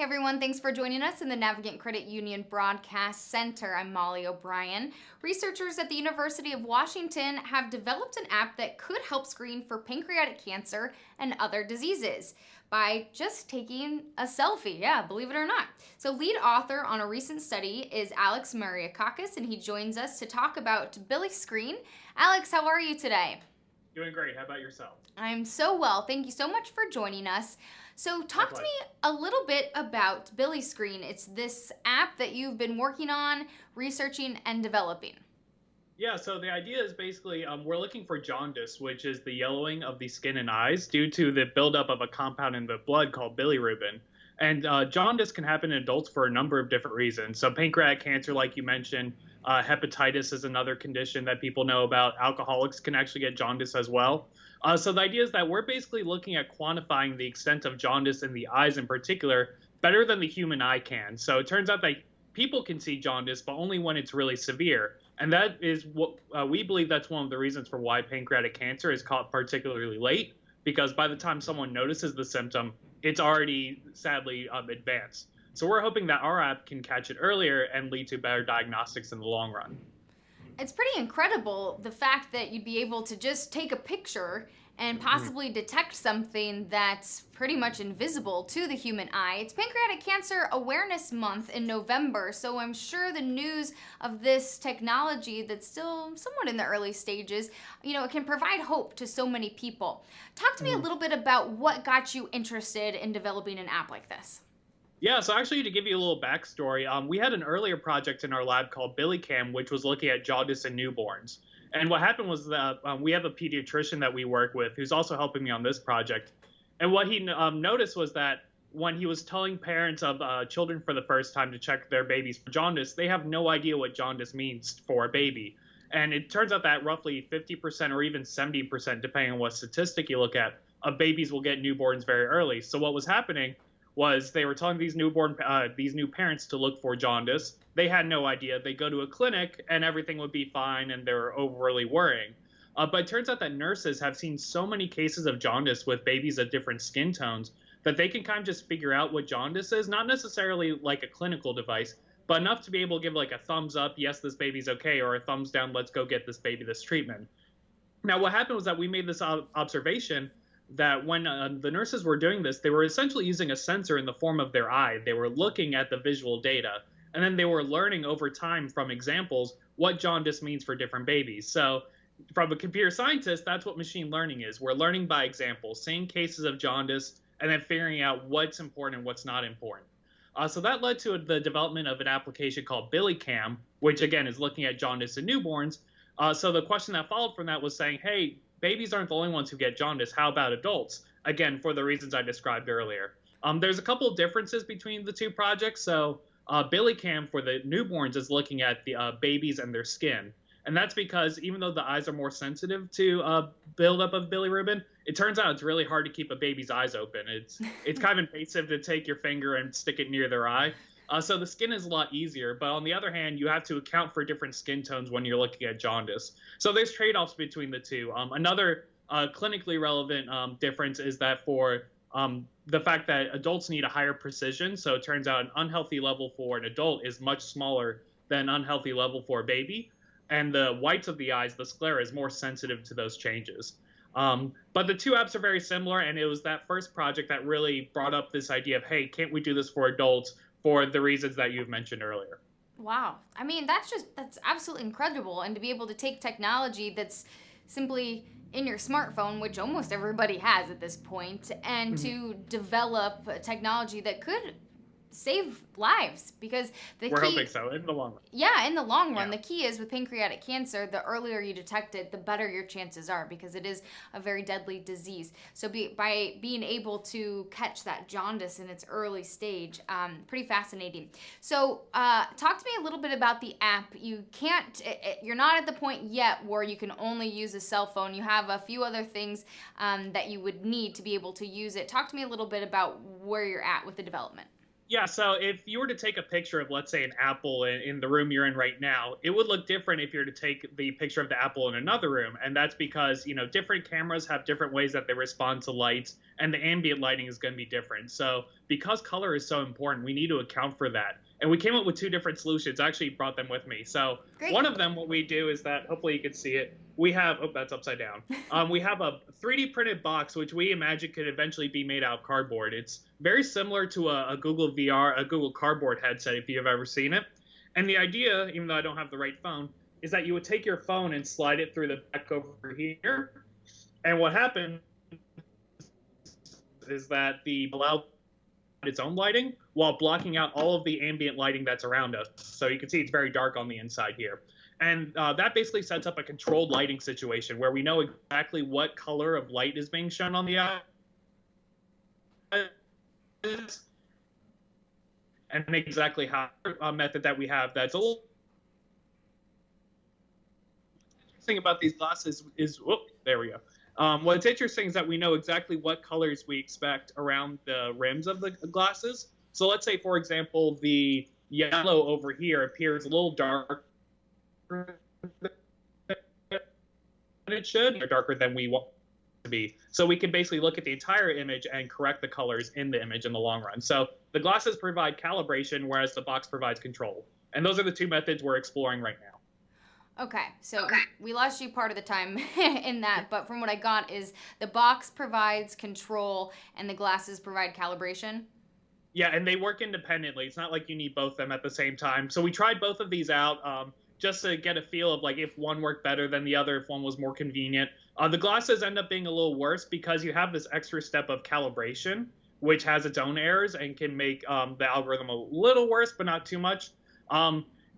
Hey everyone, thanks for joining us in the Navigant Credit Union Broadcast Center. I'm Molly O'Brien. Researchers at the University of Washington have developed an app that could help screen for pancreatic cancer and other diseases by just taking a selfie. Yeah, believe it or not. So, lead author on a recent study is Alex Mariakakis, and he joins us to talk about Billy Screen. Alex, how are you today? Doing great. How about yourself? I'm so well. Thank you so much for joining us. So, My talk to me pleasure. a little bit about Billy Screen. It's this app that you've been working on, researching, and developing. Yeah, so the idea is basically we're looking for jaundice, which is the yellowing of the skin and eyes due to the buildup of a compound in the blood called bilirubin. And jaundice can happen in adults for a number of different reasons. So, pancreatic cancer, like you mentioned, hepatitis is another condition that people know about. Alcoholics can actually get jaundice as well. So, the idea is that we're basically looking at quantifying the extent of jaundice in the eyes in particular better than the human eye can. So, it turns out that people can see jaundice, but only when it's really severe. And that is what we believe that's one of the reasons for why pancreatic cancer is caught particularly late, because by the time someone notices the symptom, it's already sadly advanced. So we're hoping that our app can catch it earlier and lead to better diagnostics in the long run. It's pretty incredible the fact that you'd be able to just take a picture and Mhm. possibly detect something that's pretty much invisible to the human eye. It's Pancreatic Cancer Awareness Month in November, so I'm sure the news of this technology that's still somewhat in the early stages, it can provide hope to so many people. Talk to me a Mhm. little bit about what got you interested in developing an app like this. Yeah, so actually, to give you a little backstory, we had an earlier project in our lab called BillyCam, which was looking at jaundice in newborns. And what happened was that we have a pediatrician that we work with who's also helping me on this project. And what he noticed was that when he was telling parents of children for the first time to check their babies for jaundice, they have no idea what jaundice means for a baby. And it turns out that roughly 50% or even 70%, depending on what statistic you look at, of babies will get newborns very early. So what was happening was they were telling these new parents to look for jaundice. They had no idea. They go to a clinic and everything would be fine, and they're overly worrying. But it turns out that nurses have seen so many cases of jaundice with babies of different skin tones that they can kind of just figure out what jaundice is, not necessarily like a clinical device, but enough to be able to give like a thumbs up, yes, this baby's okay, or a thumbs down, let's go get this baby this treatment. Now, what happened was that we made this observation that when the nurses were doing this, they were essentially using a sensor in the form of their eye. They were looking at the visual data, and then they were learning over time from examples what jaundice means for different babies. So, from a computer scientist, that's what machine learning is. We're learning by example, seeing cases of jaundice, and then figuring out what's important and what's not important. So that led to the development of an application called BillyCam, which again is looking at jaundice in newborns. So the question that followed from that was saying, hey, babies aren't the only ones who get jaundice. How about adults? Again, for the reasons I described earlier. There's a couple of differences between the two projects. So BillyCam for the newborns is looking at the babies and their skin. And that's because even though the eyes are more sensitive to buildup of bilirubin, it turns out it's really hard to keep a baby's eyes open. It's kind of invasive to take your finger and stick it near their eye. So the skin is a lot easier, but on the other hand, you have to account for different skin tones when you're looking at jaundice. So there's trade-offs between the two. Another clinically relevant difference is that for the fact that adults need a higher precision, so it turns out an unhealthy level for an adult is much smaller than an unhealthy level for a baby, and the whites of the eyes, the sclera, is more sensitive to those changes. But the two apps are very similar, and it was that first project that really brought up this idea of, hey, can't we do this for adults for the reasons that you've mentioned earlier? Wow. I mean, that's absolutely incredible. And to be able to take technology that's simply in your smartphone, which almost everybody has at this point, and Mhm. to develop a technology that could save lives because the We're hoping key. so in the long run. Yeah, in the long run, Yeah. the key is with pancreatic cancer, the earlier you detect it, the better your chances are because it is a very deadly disease. So by being able to catch that jaundice in its early stage, pretty fascinating. So talk to me a little bit about the app. You're not at the point yet where you can only use a cell phone. You have a few other things that you would need to be able to use it. Talk to me a little bit about where you're at with the development. Yeah, so if you were to take a picture of, let's say, an apple in the room you're in right now, it would look different if you were to take the picture of the apple in another room. And that's because, different cameras have different ways that they respond to light, and the ambient lighting is going to be different. So because color is so important, we need to account for that. And we came up with two different solutions. I actually brought them with me. So Great. one of them, what we do is that, hopefully you can see it. We have, oh, that's upside down. We have a 3D printed box, which we imagine could eventually be made out of cardboard. It's very similar to a Google VR, a Google Cardboard headset, if you've ever seen it. And the idea, even though I don't have the right phone, is that you would take your phone and slide it through the back over here. And what happened is that the allow its own lighting while blocking out all of the ambient lighting that's around us. So you can see it's very dark on the inside here. And that basically sets up a controlled lighting situation where we know exactly what color of light is being shown on the eye. And exactly how method that we have that's a little thing about these glasses is, whoop, there we go. What's interesting is that we know exactly what colors we expect around the rims of the glasses. So let's say, for example, the yellow over here appears a little darker than it should, or darker than we want it to be. So we can basically look at the entire image and correct the colors in the image in the long run. So the glasses provide calibration, whereas the box provides control. And those are the two methods we're exploring right now. Okay, so we lost you part of the time in that, but from what I got is the box provides control and the glasses provide calibration. Yeah, and they work independently. It's not like you need both of them at the same time. So we tried both of these out just to get a feel of like if one worked better than the other, if one was more convenient. The glasses end up being a little worse because you have this extra step of calibration, which has its own errors and can make the algorithm a little worse, but not too much.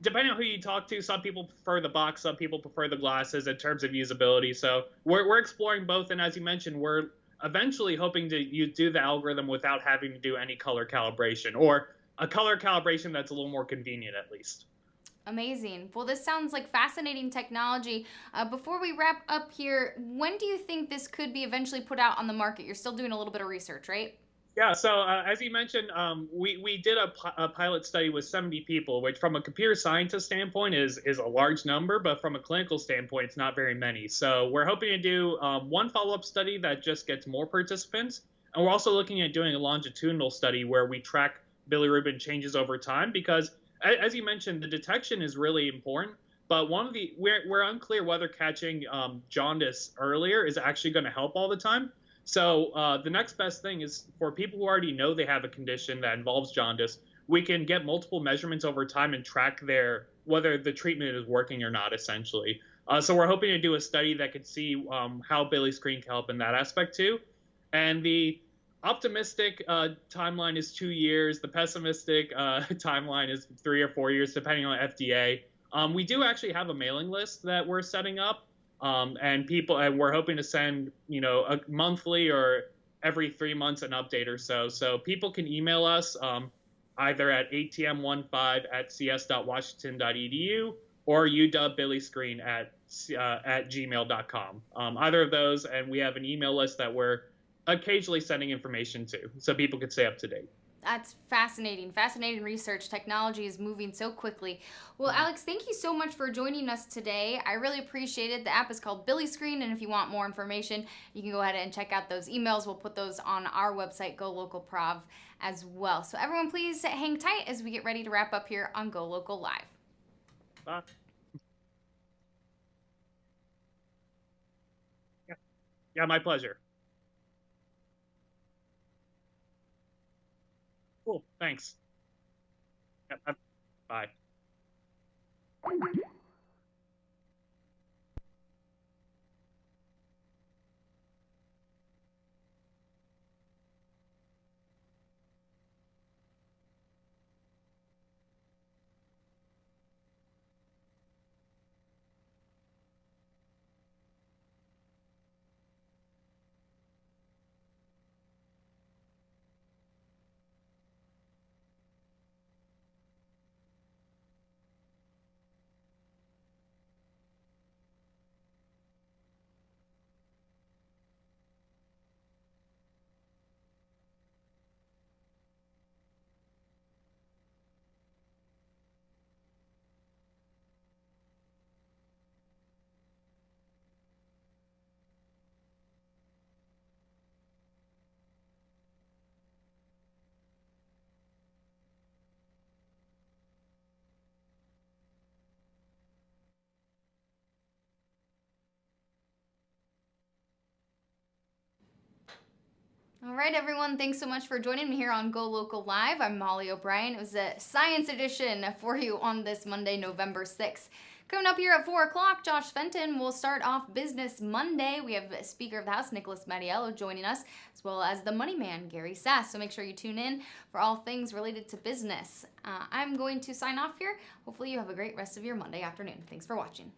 Depending on who you talk to, some people prefer the box, some people prefer the glasses in terms of usability. So we're exploring both, and as you mentioned, we're eventually hoping to do the algorithm without having to do any color calibration, or a color calibration that's a little more convenient at least. Amazing. Well, this sounds like fascinating technology. Before we wrap up here, when do you think this could be eventually put out on the market? You're still doing a little bit of research, right? Yeah, so as you mentioned, we did a pilot study with 70 people, which from a computer scientist standpoint is a large number, but from a clinical standpoint, it's not very many. So we're hoping to do one follow-up study that just gets more participants. And we're also looking at doing a longitudinal study where we track bilirubin changes over time, because as you mentioned, the detection is really important. But we're unclear whether catching jaundice earlier is actually going to help all the time. So the next best thing is for people who already know they have a condition that involves jaundice, we can get multiple measurements over time and track whether the treatment is working or not, essentially. So we're hoping to do a study that could see how Billy Screen can help in that aspect too. And the optimistic timeline is 2 years. The pessimistic timeline is 3 or 4 years, depending on FDA. We do actually have a mailing list that we're setting up. And we're hoping to send, a monthly or every 3 months an update or so. So people can email us either at atm15@cs.washington.edu or uwbillyscreen at gmail.com. Either of those, and we have an email list that we're occasionally sending information to, so people can stay up to date. That's fascinating. Fascinating research. Technology is moving so quickly. Well, Alex, thank you so much for joining us today. I really appreciate it. The app is called Billy Screen, and if you want more information, you can go ahead and check out those emails. We'll put those on our website, Go Local Prov, as well. So everyone, please hang tight as we get ready to wrap up here on Go Local Live. Bye. Yeah, my pleasure. Cool. Thanks. Yep, bye. All right, everyone. Thanks so much for joining me here on Go Local Live. I'm Molly O'Brien. It was a science edition for you on this Monday, November 6th. Coming up here at 4 o'clock, Josh Fenton will start off Business Monday. We have Speaker of the House, Nicholas Mattiello, joining us, as well as the Money Man, Gary Sass. So make sure you tune in for all things related to business. I'm going to sign off here. Hopefully you have a great rest of your Monday afternoon. Thanks for watching.